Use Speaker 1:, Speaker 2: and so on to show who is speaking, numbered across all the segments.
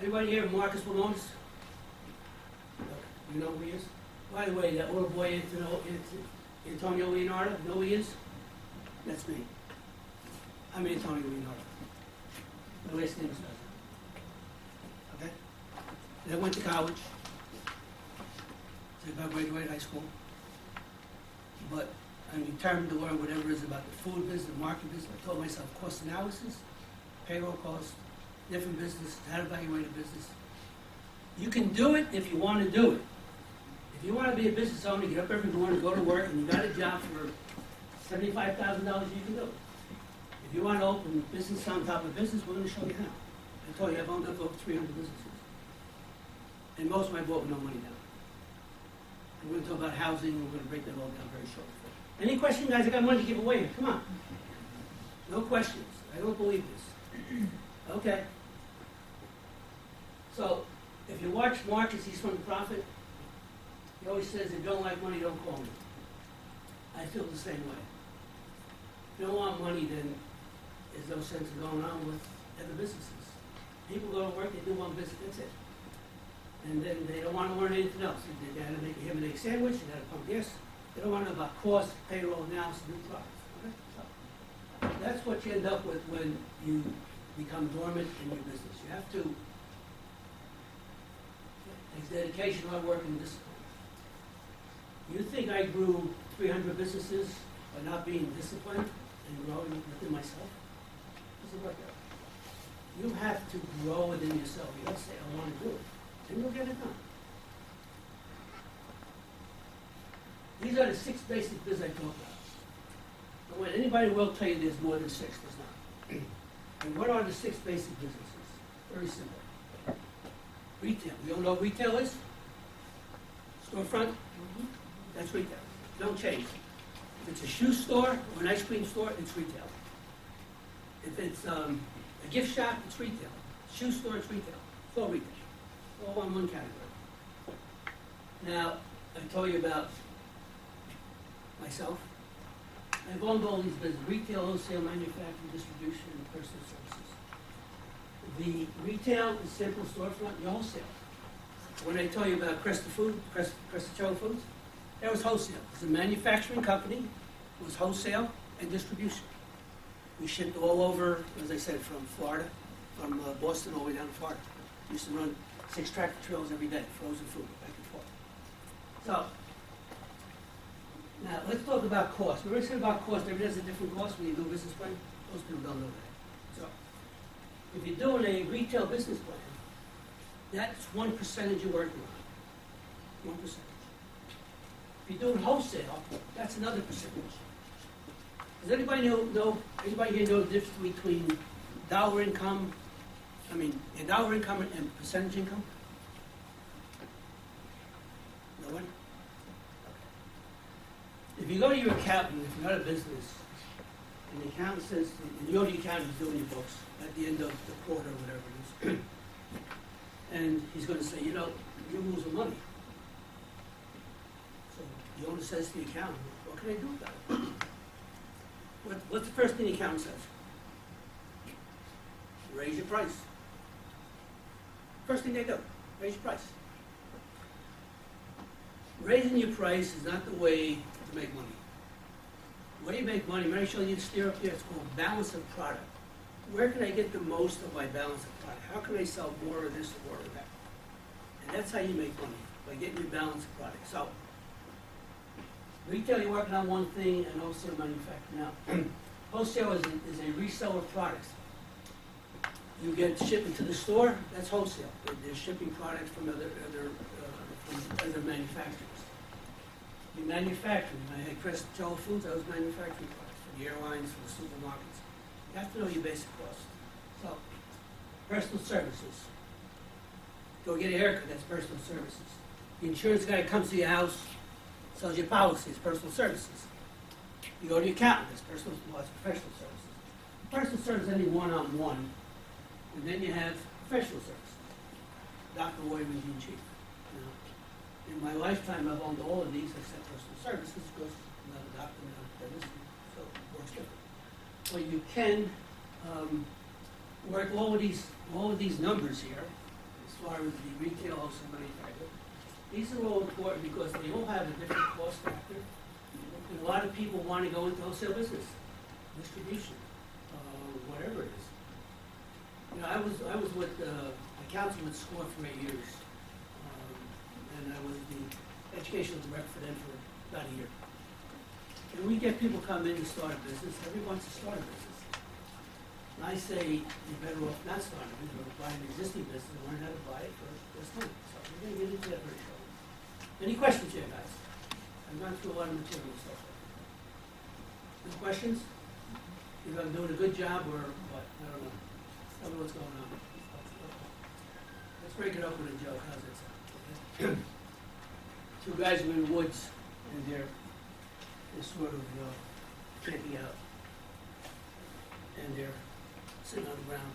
Speaker 1: Anybody here, Marcus Ramones? You know who he is? By the way, that little boy, Antonio Leonardo, you know who he is? That's me. I'm Antonio Leonardo. My last name is Dozen. Okay? And I went to college. So I graduated high school. But I'm determined to learn whatever is about the food business, the market business. I told myself cost analysis, payroll costs, different businesses, how to evaluate a business. You can do it if you want to do it. If you want to be a business owner, get up every morning, go to work, and you got a job for $75,000, you can do it. If you want to open business on top of business, we're going to show you how. I told you I've owned up over 300 businesses. And most of my bought with no money down. We're going to talk about housing, and we're going to break that all down very shortly. Any questions, guys? I got money to give away here. Come on. No questions. I don't believe this. Okay. So, if you watch Marcus, he's from Profit. He always says, if you don't like money, don't call me. I feel the same way. If you don't want money, then there's no sense in going on with other businesses. People go to work, they do one business, that's it. And then they don't want to learn anything else. They got to make a ham and egg sandwich, they got to pump gas. They don't want to know about cost, payroll, analysis, new products. Okay? So that's what you end up with when you become dormant in your business. You have to, it's dedication, hard work, and discipline. You think I grew 300 businesses by not being disciplined and growing within myself? It doesn't work out. You have to grow within yourself. You got to say, I want to do it. And you'll get it done. These are the 6 basic businesses I talked about. But when anybody will tell you there's more than 6, there's not. And what are the 6 basic businesses? Very simple. Retail. You all know what retail is? Storefront? That's retail. Don't change. If it's a shoe store or an ice cream store, it's retail. If it's a gift shop, it's retail. Shoe store, it's retail. It's all retail. All in one category. Now, I told you about myself. I've owned all these businesses: retail, wholesale, manufacturing, distribution, and personal services. The retail is simple storefront, the wholesale. When I tell you about Cresta Foods, that was wholesale. It was a manufacturing company. It was wholesale and distribution. We shipped all over, as I said, from Florida, from Boston all the way down to Florida. We used to run 6 tractor trailers every day, frozen food, back and forth. So, now let's talk about cost. We already said about cost. Everybody has a different cost when you do a business plan. Most people don't know that. So, if you're doing a retail business plan, that's 1% you're working on. 1%. If you're doing wholesale, that's another percentage. Does anybody anybody here know the difference between dollar income, dollar income and percentage income? No one? Okay. If you go to your accountant, if you got a business, and the accountant says, and you go to the accountant who's doing your books at the end of the quarter or whatever it is, and he's going to say, you're losing money. So the owner says to the accountant, what can I do about it? What's the first thing the accountant says? Raise your price. First thing they do, raise your price. Raising your price is not the way to make money. The way you make money, I'm sure you steer up there, it's called balance of product. Where can I get the most of my balance of product? How can I sell more of this or more of that? And that's how you make money, by getting your balance of product. So, retail, you're working on one thing, and wholesale manufacturing. Now, wholesale is a reseller of products. You get shipping to the store, that's wholesale. They're shipping products from other manufacturers. You manufacture. I had Cresta Foods, I was manufacturing products for the airlines, for the supermarkets. You have to know your basic costs. So, personal services. Go get a haircut, that's personal services. The insurance guy comes to your house, sells your policies, personal services. You go to your accountant, that's that's professional services. Personal service is any one-on-one, and then you have professional services. Dr. William and Chief. In my lifetime, I've owned all of these except personal services because I'm not a doctor, not a dentist, so it works different. But you can work all of these numbers here as far as the retail, wholesale, manufacturer. These are all important because they all have a different cost factor. And a lot of people want to go into wholesale business, distribution, whatever it is. You know, I was with a council with SCORE for 8 years, and I was the educational director for them for about a year. And we get people come in to start a business. Everyone wants to start a business. And I say you're better off not starting a business, or buy an existing business and learn how to buy it for this time. So we're going to get into that very shortly. Any questions here, guys? I've gone through a lot of material stuff. No questions? You're doing a good job or what? I don't know. Tell me what's going on. Let's break it up with a joke. How's that sound? Two guys are in the woods and they're sort of camping out. And they're sitting on the ground.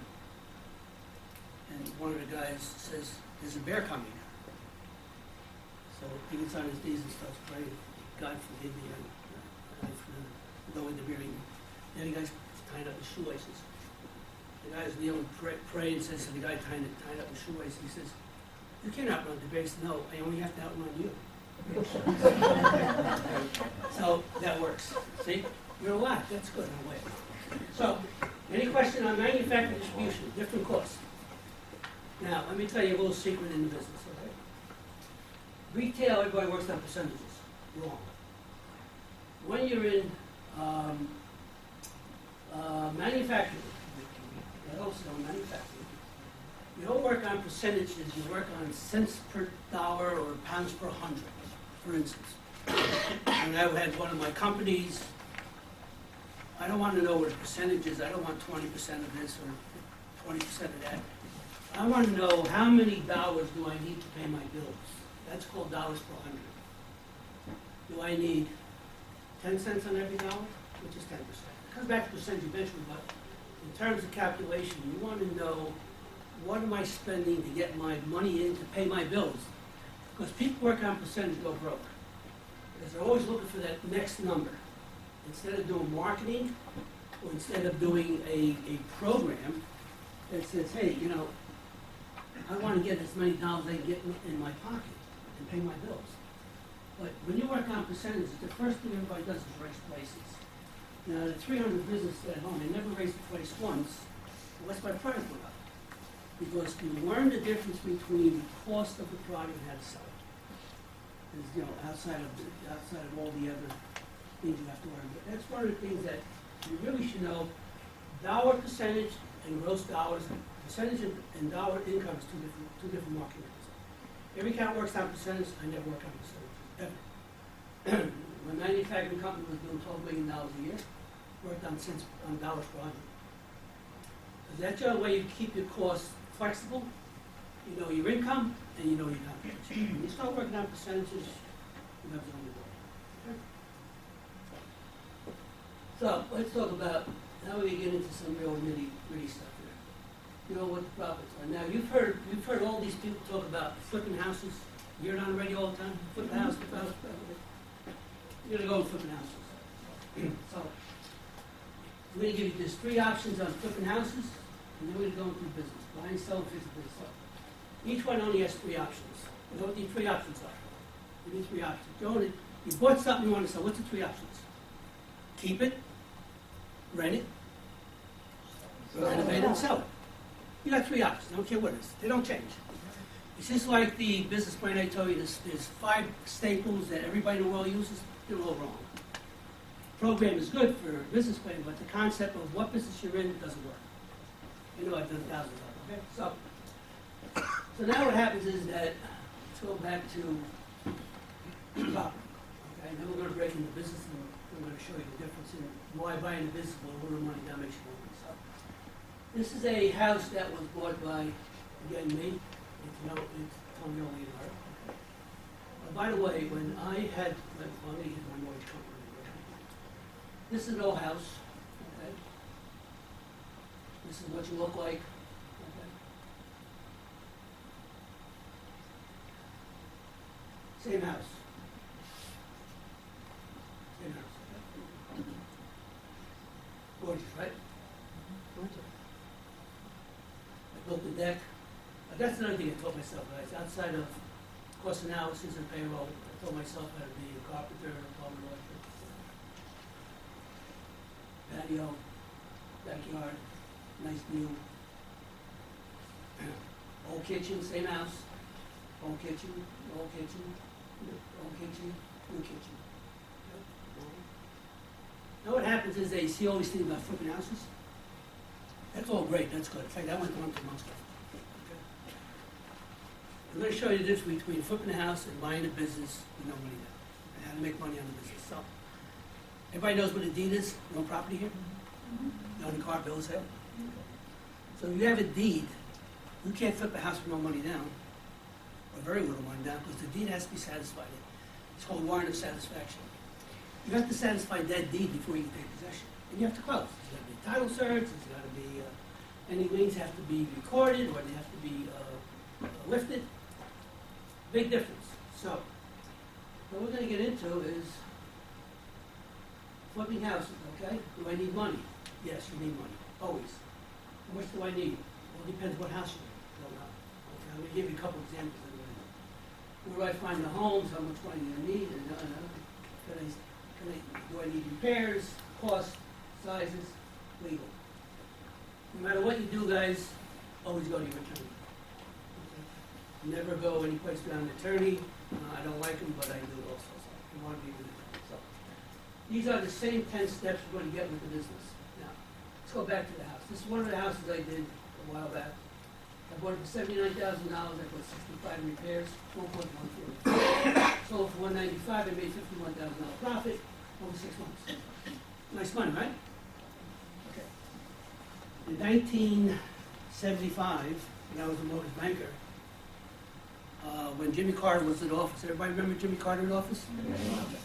Speaker 1: And one of the guys says, "There's a bear coming." So he gets on his knees and starts praying, "God forgive me, I know what the bear eating." Then the guy's tying up his shoelaces. The guy's kneeling, praying, and says to the guy tying up his shoelaces, he says, "You can't outrun the bear." He says, "No, I only have to outrun you." So that works. See? You're alive. That's good in a way. So, any question on manufacturing distribution? Different costs. Now, let me tell you a little secret in the business, okay? Retail, everybody works on percentages. Wrong. When you're in manufacturing, wholesale manufacturing, you don't work on percentages, you work on cents per dollar or pounds per hundred, for instance. And I had one of my companies, I don't want to know what the percentage is, I don't want 20% of this or 20% of that. I want to know how many dollars do I need to pay my bills. That's called dollars per hundred. Do I need 10 cents on every dollar, which is 10%? It comes back to percentage eventually, but in terms of calculation, you want to know what am I spending to get my money in to pay my bills? Because people work on percentage go broke. Because they're always looking for that next number. Instead of doing marketing, or instead of doing a program that says, hey, you know, I want to get as many dollars as I can get in my pocket and pay my bills. But when you work on percentages, the first thing everybody does is raise prices. Now, the 300 businesses at home, they never raised the price once. Well, that's why price went up. Because you learn the difference between the cost of the product and how to sell it. Is, you know, outside of all the other things you have to learn. But that's one of the things that you really should know. Dollar percentage and gross dollars, percentage and dollar income is two different marketing methods. Every account works on percentage. I never work on percentage, ever. My manufacturing company was doing $12 million a year. Worked on cents on dollars per hundred. Because that's the only way you keep your costs flexible. You know your income and you know your competition. When you start working on percentages, you have to undergo. Okay? So let's talk about how we get into some real nitty-gritty stuff here. You know what the profits are. Now you've heard all these people talk about flipping houses. You hear it on the radio all the time. Flip the house, flip the house, flip the house. You're gonna go and flipping houses. So we're gonna give you just 3 options on flipping houses, and then we're gonna go into business, buying, selling, fixing business. So each one only has 3 options. You know what the 3 options are? You need 3 options. You bought something you want to sell. What's the 3 options? Keep it, rent it, renovate it, and sell it. You got 3 options. I don't care what it is. They don't change. It's just like the business plan I told you. There's 5 staples that everybody in the world uses. They're all wrong. Program is good for a business plan, but the concept of what business you're in doesn't work. You know I've done thousands of them. Okay? So now what happens is that, let's go back to property. Okay? Then we're going to break into business, and we're going to show you the difference in why buying a business will a little money down makes you money. So this is a house that was bought by, again, me. It's Tony Leonard. By the way, when I had, well, let me get my mortgage company. This is an old house. Okay? This is what you look like. Okay? Same house. Same house. Okay? Gorgeous, right? Gorgeous. I built the deck. I That's another thing I taught myself, guys. Outside of cost analysis and payroll, I taught myself how to be a carpenter, a plumber, electric, patio, backyard, nice view. Old kitchen, same house. Old kitchen, old kitchen, old kitchen, new kitchen. Now what happens is they see all these things about flipping houses. That's all great, that's good. In fact, I went to one to most of them. Okay. I'm going to show you the difference between flipping a house and buying a business with no money down, and how to make money on the business. So, everybody knows what a deed is? No property here? No on the car, bill of sale? So if you have a deed, you can't flip a house with no money down, or very little money down, because the deed has to be satisfied. It's called warrant of satisfaction. You have to satisfy that deed before you can take possession. And you have to close. There's got to be title search, there's got to be, any liens have to be recorded, or they have to be lifted. Big difference. So, what we're going to get into is flipping houses, okay? Do I need money? Yes, you need money, always. How much do I need? Well, it depends what house you're in. Don't know. Okay, I'm going to give you a couple examples of it. Where do I find the homes? How much money do I need? And, do I need repairs, cost, sizes, legal? No matter what you do, guys, always go to your attorney. Okay? Never go any place without an attorney. I don't like them, but I do also. So you want to be with an attorney. So these are the same 10 steps we're going to get with the business. Now, let's go back to the house. This is one of the houses I did a while back. I bought it for $79,000. I put 65 in repairs, 4.1. Sold for $195. I made $51,000 profit over 6 months. Nice money, right? Okay. In 1975, when I was a mortgage banker, when Jimmy Carter was in office, everybody remember Jimmy Carter in office? Okay.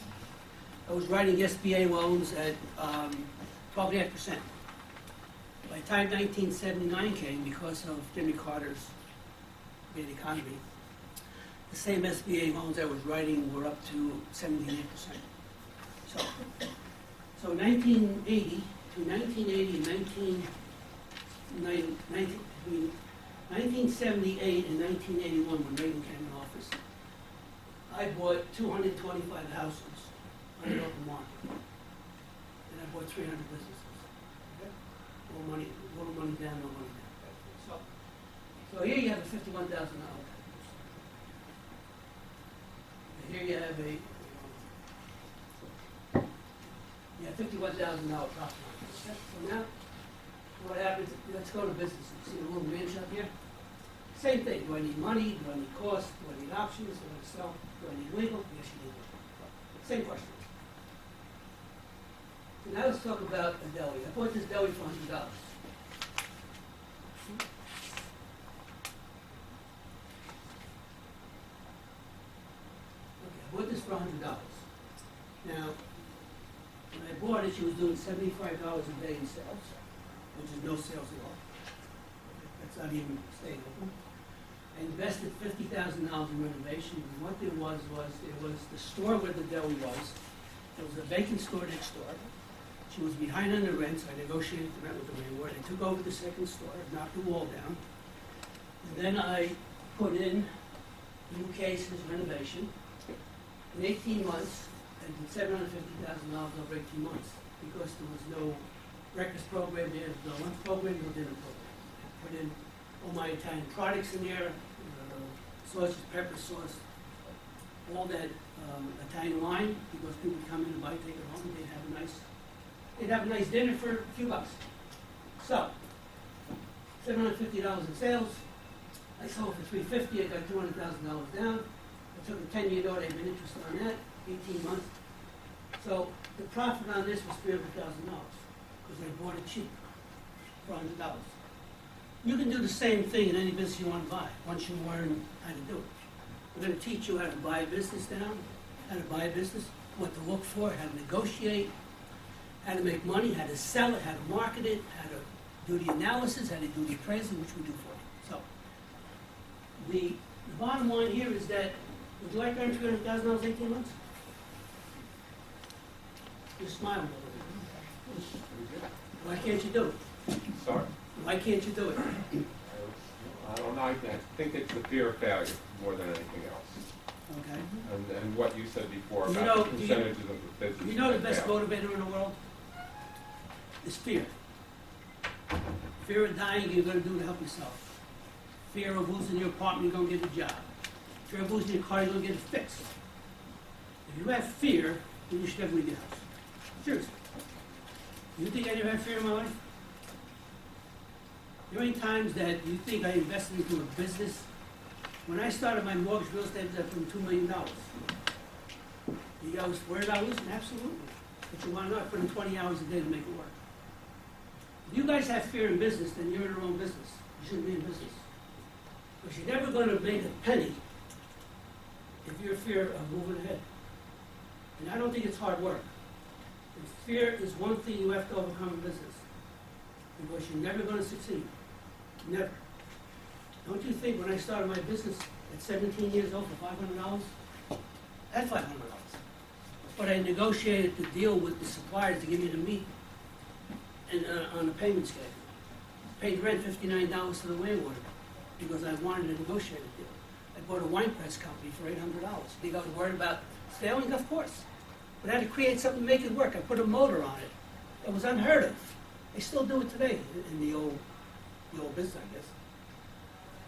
Speaker 1: I was writing SBA loans at 12.5%. By the time 1979 came, because of Jimmy Carter's great economy, the same SBA loans I was writing were up to 17.8%. So 1980 to 1980 and 1978 and 1981, when Reagan came in office, I bought 225 houses on the open market, and I bought 300 businesses. Okay? Little money down, no money down. So here you have a $51,000 package. Here you have a $51,000 profit. Okay? So now, what happens? Let's go to business. You see the little man shop here? Same thing. Do I need money? Do I need cost? Do I need options? Do I need sell? Do I need legal? Yes, you need legal. Same question. So now let's talk about a deli. I bought this deli for $100. Okay, I bought this for $100. Now, when I bought it, she was doing $75 a day in sales, which is no sales at all. That's not even staying open. I invested $50,000 in renovation, and what there was the store where the deli was. There was a vacant store next door. She was behind on the rent, so I negotiated the rent with the landlord. I took over the second store, knocked the wall down, and then I put in new cases, renovation. In 18 months, I did $750,000 over 18 months, because there was no breakfast program there, no lunch program, no dinner program. I put in all my Italian products in there, sausage, pepper sauce, all that Italian wine, because people would come in and buy, take it home, they'd have a nice dinner for a few bucks. So, $750 in sales. I sold for $350. I got $200,000 down. I took a 10-year note. I had been interest on that, 18 months. So the profit on this was $300,000 because I bought it cheap for $100. You can do the same thing in any business you want to buy once you learn how to do it. We're going to teach you how to buy a business down, how to buy a business, what to look for, how to negotiate, how to make money, how to sell it, how to market it, how to do the analysis, how to do the appraisal, which we do for you. So, the bottom line here is that, would you like to earn $300,000 18 months? You're smiling a little bit. Why can't you do it?
Speaker 2: Sorry.
Speaker 1: Why can't you do it?
Speaker 2: I don't know, I think it's the fear of failure more than anything else.
Speaker 1: Okay?
Speaker 2: And what you said before
Speaker 1: You
Speaker 2: about
Speaker 1: know,
Speaker 2: the percentages of the business.
Speaker 1: You know the
Speaker 2: that
Speaker 1: best
Speaker 2: fail.
Speaker 1: motivator in the world? Is fear. Fear of dying, you're gonna do to help yourself. Fear of losing your apartment, you're gonna get a job. Fear of losing your car, you're gonna get it fixed. If you have fear, then you should never leave your house. Seriously. You think I never had fear in my life? There are many times that you think I invested into a business. When I started my mortgage real estate, I put in $2 million. You guys worried about losing? Absolutely. But you want to know, I put in 20 hours a day to make it work. If you guys have fear in business, then you're in your own business. You shouldn't be in business. Because you're never going to make a penny if you're in fear of moving ahead. And I don't think it's hard work. And fear is one thing you have to overcome in business. Because you're never going to succeed. Never. Don't you think when I started my business at 17 years old for $500? I had $500. But I negotiated the deal with the suppliers to give me the meat and, on a payment schedule. Paid rent $59 to the landlord because I wanted to negotiate a deal. I bought a wine press company for $800. Think I was worried about failing? Of course. But I had to create something to make it work. I put a motor on it. It was unheard of. They still do it today in the old business, I guess.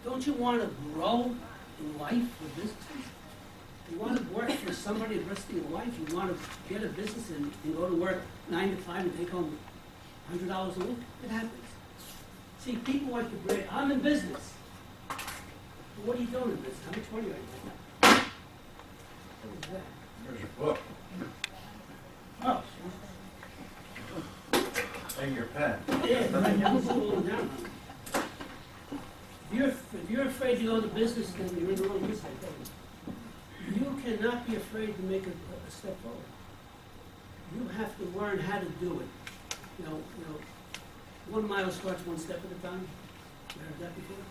Speaker 1: Don't you want to grow in life with businesses? You want to work for somebody the rest of your life? You want to get a business and go to work 9 to 5 and take home $100 a week? It happens. See, people like to brag, I'm in business. Well, what are you doing in business? How much money are you making? What is that?
Speaker 3: There's your book
Speaker 1: Oh,
Speaker 3: and your pen.
Speaker 1: yeah, right. That was a little down. If you're afraid to go into business, then you're in the wrong business. You cannot be afraid to make a step forward. You have to learn how to do it. You know, 1 mile starts one step at a time. You heard that before?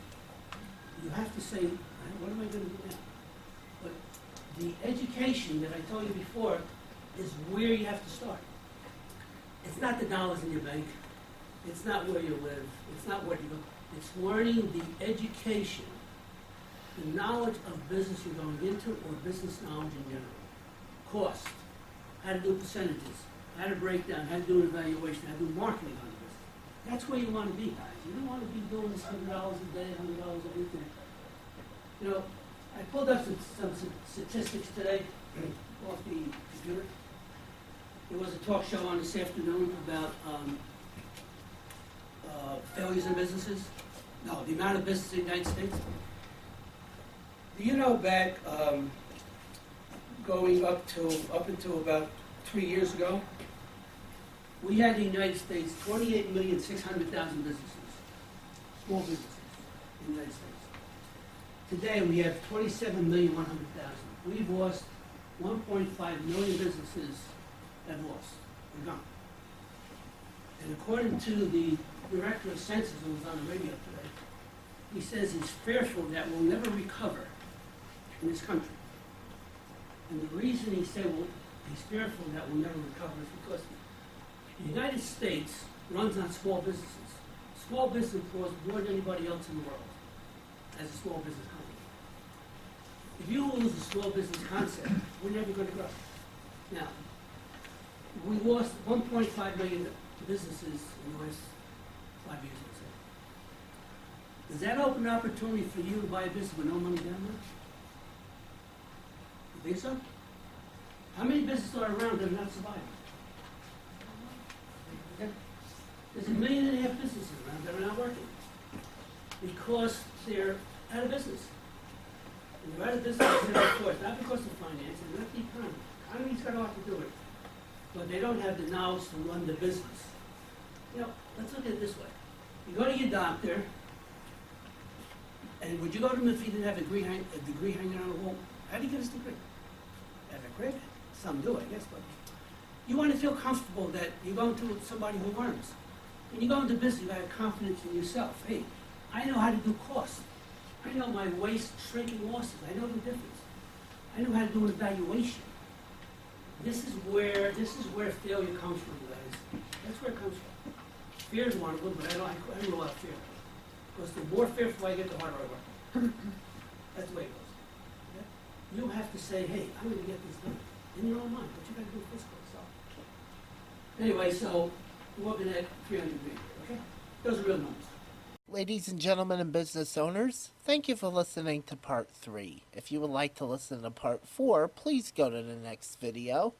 Speaker 1: You have to say, what am I going to do now? But the education that I told you before is where you have to start. It's not the dollars in your bank. It's not where you live. It's not where you go. It's learning the education, the knowledge of business you're going into, or business knowledge in general. Cost, how to do percentages, how to break down, how to do an evaluation, how to do marketing on this. That's where you want to be, guys. You don't want to be doing this $100 a day, $100 a week. You know, I pulled up some statistics today off the computer. There was a talk show on this afternoon about failures in businesses. No, the amount of business in the United States. Do you know back going up until about 3 years ago, we had in the United States 28,600,000 businesses, small businesses in the United States. Today we have 27,100,000. We've lost 1.5 million businesses have lost. They're gone. And according to the director of census who was on the radio today, he says he's fearful that we'll never recover in this country. And the reason he said he's fearful that we'll never recover is because the United States runs on small businesses. Small business employs more than anybody else in the world as a small business company. If you lose a small business concept, we're never going to grow. Now, we lost 1.5 million businesses in the last 5 years, let's say. Does that open an opportunity for you to buy a business with no money down there? You think so? How many businesses are around that are not surviving? Okay. There's 1.5 million businesses around that are not working because they're out of business. And they're out of business because they're forced, not because of finance, and not the economy. The economy's got a lot to do with it. But they don't have the knowledge to run the business. You know, let's look at it this way. You go to your doctor, and would you go to him if he didn't have a degree hanging on the wall? How do you get his degree? Have a credit? Some do, I guess, but you want to feel comfortable that you're going to somebody who learns. When you go into business, you have confidence in yourself. Hey, I know how to do costs. I know my waste shrinking losses. I know the difference. I know how to do an evaluation. This is where failure comes from, guys. That's where it comes from. Fear is one of them, but I don't know about fear. Because the more fearful I get, the harder I work. That's the way it goes. Okay? You have to say, hey, I'm gonna get this done, in your own mind, but you gotta do fiscal, so. Anyway, so, we're looking at 300 grand, okay? Those are real numbers.
Speaker 4: Ladies and gentlemen and business owners, thank you for listening to part 3. If you would like to listen to part 4, please go to the next video.